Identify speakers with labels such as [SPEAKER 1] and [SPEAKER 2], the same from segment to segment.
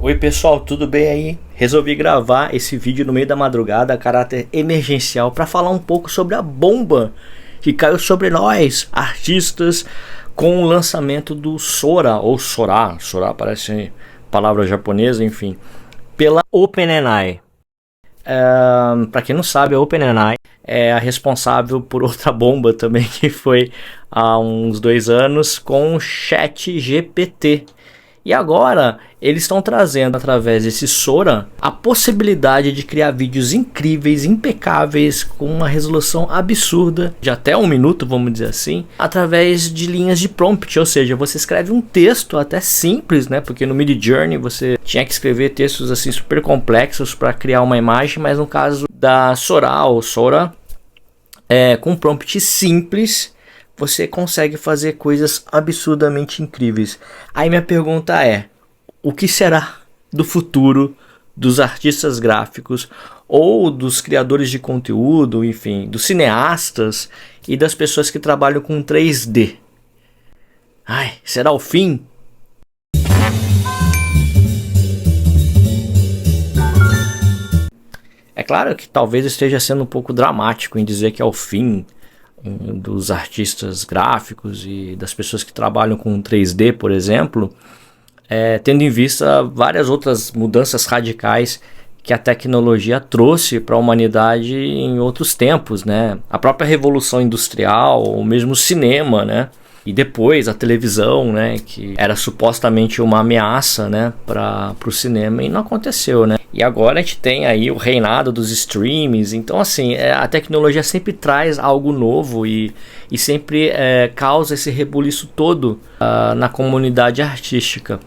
[SPEAKER 1] Oi pessoal, tudo bem aí? Resolvi gravar esse vídeo no meio da madrugada a caráter emergencial para falar um pouco sobre a bomba que caiu sobre nós, artistas, com o lançamento do Sora, ou Sora parece palavra japonesa, enfim, pela OpenAI. Para quem não sabe, a OpenAI é a responsável por outra bomba também que foi há uns 2 anos com o ChatGPT. E agora eles estão trazendo através desse Sora a possibilidade de criar vídeos incríveis, impecáveis, com uma resolução absurda, de até 1 minuto, vamos dizer assim, através de linhas de prompt, ou seja, você escreve um texto até simples, né? Porque no Midjourney você tinha que escrever textos assim super complexos para criar uma imagem, mas no caso da Sora, com um prompt simples, você consegue fazer coisas absurdamente incríveis. Aí minha pergunta é: o que será do futuro dos artistas gráficos ou dos criadores de conteúdo, enfim, dos cineastas e das pessoas que trabalham com 3D? Será o fim? É claro que talvez esteja sendo um pouco dramático em dizer que é o fim dos artistas gráficos e das pessoas que trabalham com 3D, por exemplo, tendo em vista várias outras mudanças radicais que a tecnologia trouxe para a humanidade em outros tempos, né? A própria revolução industrial, ou mesmo o cinema, né? E depois a televisão, né? Que era supostamente uma ameaça, né? Para o cinema, e não aconteceu, né? E agora a gente tem aí o reinado dos streams. Então assim, a tecnologia sempre traz algo novo e sempre causa esse rebuliço todo na comunidade artística.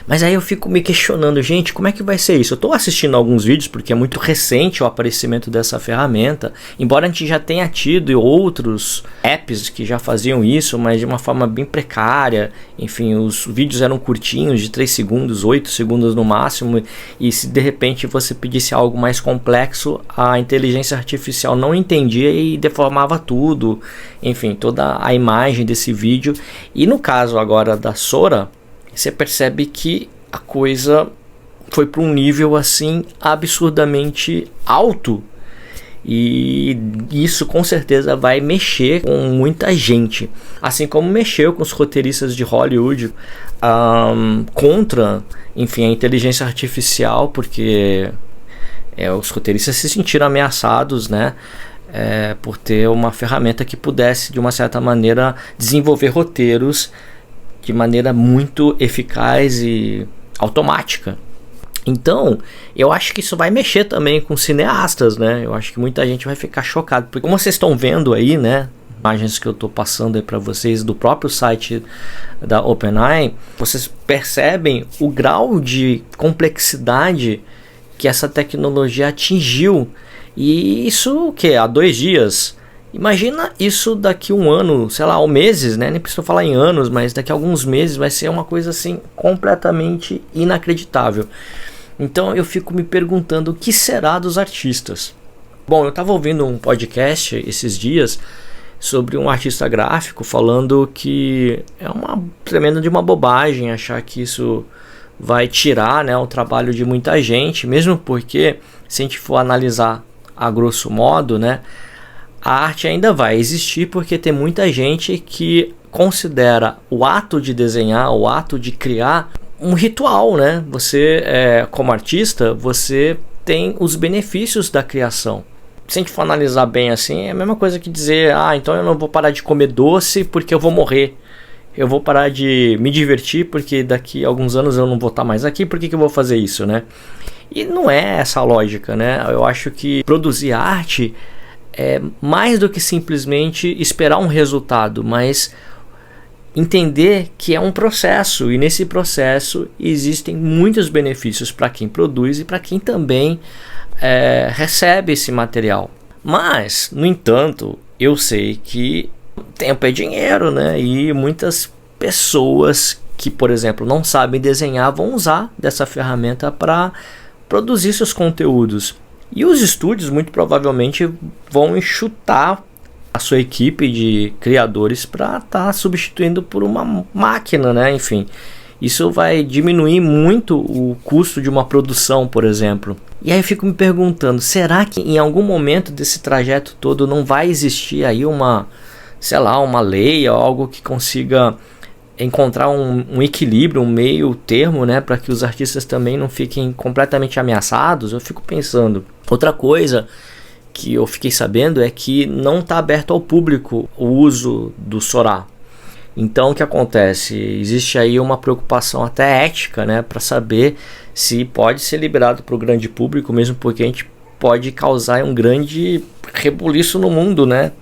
[SPEAKER 1] Mas aí eu fico me questionando, gente, como é que vai ser isso? Eu estou assistindo alguns vídeos porque é muito recente o aparecimento dessa ferramenta, embora a gente já tenha tido outros apps que já faziam isso, mas de uma forma bem precária. Enfim, os vídeos eram curtinhos, de 3 segundos, 8 segundos no máximo, e se de repente você pedisse algo mais complexo, a inteligência artificial não entendia e deformava tudo, enfim, toda a imagem desse vídeo. E no caso agora da Sora, você percebe que a coisa foi para um nível assim absurdamente alto, e isso com certeza vai mexer com muita gente, assim como mexeu com os roteiristas de Hollywood contra, enfim, a inteligência artificial, porque os roteiristas se sentiram ameaçados, né? Por ter uma ferramenta que pudesse de uma certa maneira desenvolver roteiros de maneira muito eficaz e automática. Então, eu acho que isso vai mexer também com cineastas, né? Eu acho que muita gente vai ficar chocado, porque como vocês estão vendo aí, né, imagens que eu estou passando aí para vocês do próprio site da OpenAI, vocês percebem o grau de complexidade que essa tecnologia atingiu. E isso o que? Há 2 dias? Imagina isso daqui a 1 ano, sei lá, ou meses, né? Nem preciso falar em anos, mas daqui a alguns meses vai ser uma coisa assim completamente inacreditável. Então eu fico me perguntando o que será dos artistas. Bom, eu estava ouvindo um podcast esses dias sobre um artista gráfico falando que é uma tremenda de uma bobagem achar que isso vai tirar, né, o trabalho de muita gente, mesmo porque, se a gente for analisar a grosso modo, né, a arte ainda vai existir, porque tem muita gente que considera o ato de desenhar, o ato de criar, um ritual, né? Você, como artista, você tem os benefícios da criação. Se a gente for analisar bem assim, é a mesma coisa que dizer: então eu não vou parar de comer doce porque eu vou morrer. Eu vou parar de me divertir porque daqui a alguns anos eu não vou estar mais aqui, por que eu vou fazer isso, né? E não é essa a lógica, né? Eu acho que produzir arte é mais do que simplesmente esperar um resultado, mas entender que é um processo, e nesse processo existem muitos benefícios para quem produz e para quem também recebe esse material. Mas, no entanto, eu sei que tempo é dinheiro, né? E muitas pessoas que, por exemplo, não sabem desenhar vão usar dessa ferramenta para produzir seus conteúdos. E os estúdios muito provavelmente vão enxutar a sua equipe de criadores para estar substituindo por uma máquina, né? Enfim. Isso vai diminuir muito o custo de uma produção, por exemplo. E aí eu fico me perguntando, será que em algum momento desse trajeto todo não vai existir aí uma, sei lá, uma lei ou algo que consiga encontrar um equilíbrio, um meio termo, né, para que os artistas também não fiquem completamente ameaçados? Eu fico pensando. Outra coisa que eu fiquei sabendo é que não está aberto ao público o uso do Sora. Então o que acontece? Existe aí uma preocupação até ética, né, para saber se pode ser liberado para o grande público, mesmo porque a gente pode causar um grande rebuliço no mundo, né,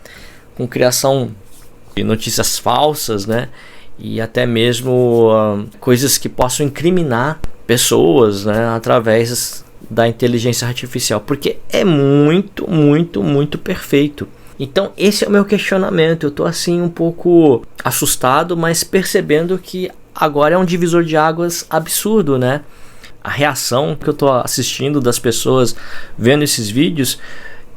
[SPEAKER 1] com criação de notícias falsas, né, e até mesmo coisas que possam incriminar pessoas, né, através da inteligência artificial, porque é muito, muito, muito perfeito. Então esse é o meu questionamento. Eu tô assim um pouco assustado, mas percebendo que agora é um divisor de águas absurdo, né? A reação que eu tô assistindo das pessoas vendo esses vídeos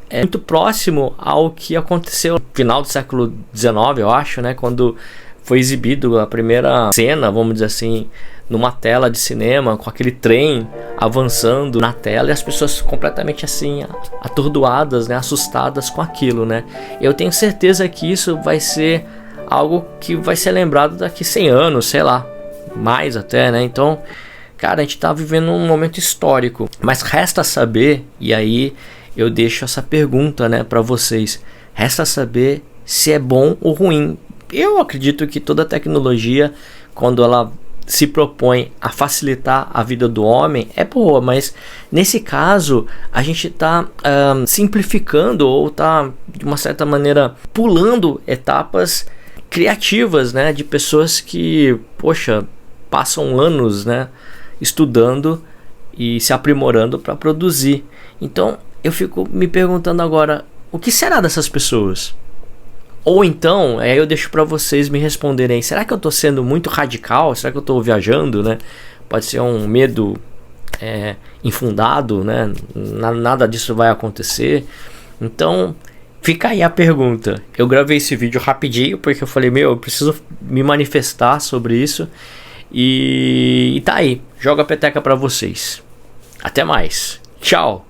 [SPEAKER 1] é muito próximo ao que aconteceu no final do século XIX, eu acho, né? Quando foi exibido a primeira cena, vamos dizer assim, numa tela de cinema, com aquele trem avançando na tela e as pessoas completamente assim, atordoadas, né, assustadas com aquilo, né? Eu tenho certeza que isso vai ser algo que vai ser lembrado daqui 100 anos, sei lá, mais até, né? Então, cara, a gente tá vivendo um momento histórico, mas resta saber, e aí eu deixo essa pergunta, né, para vocês, resta saber se é bom ou ruim. Eu acredito que toda tecnologia, quando ela se propõe a facilitar a vida do homem, é boa, mas nesse caso a gente está simplificando ou está de uma certa maneira pulando etapas criativas, né, de pessoas que, poxa, passam anos, né, estudando e se aprimorando para produzir. Então eu fico me perguntando agora, o que será dessas pessoas? Ou então, eu deixo para vocês me responderem, será que eu estou sendo muito radical? Será que eu estou viajando, né? Pode ser um medo infundado, né? Nada disso vai acontecer. Então, fica aí a pergunta. Eu gravei esse vídeo rapidinho, porque eu falei, eu preciso me manifestar sobre isso. E tá aí, joga a peteca para vocês. Até mais. Tchau.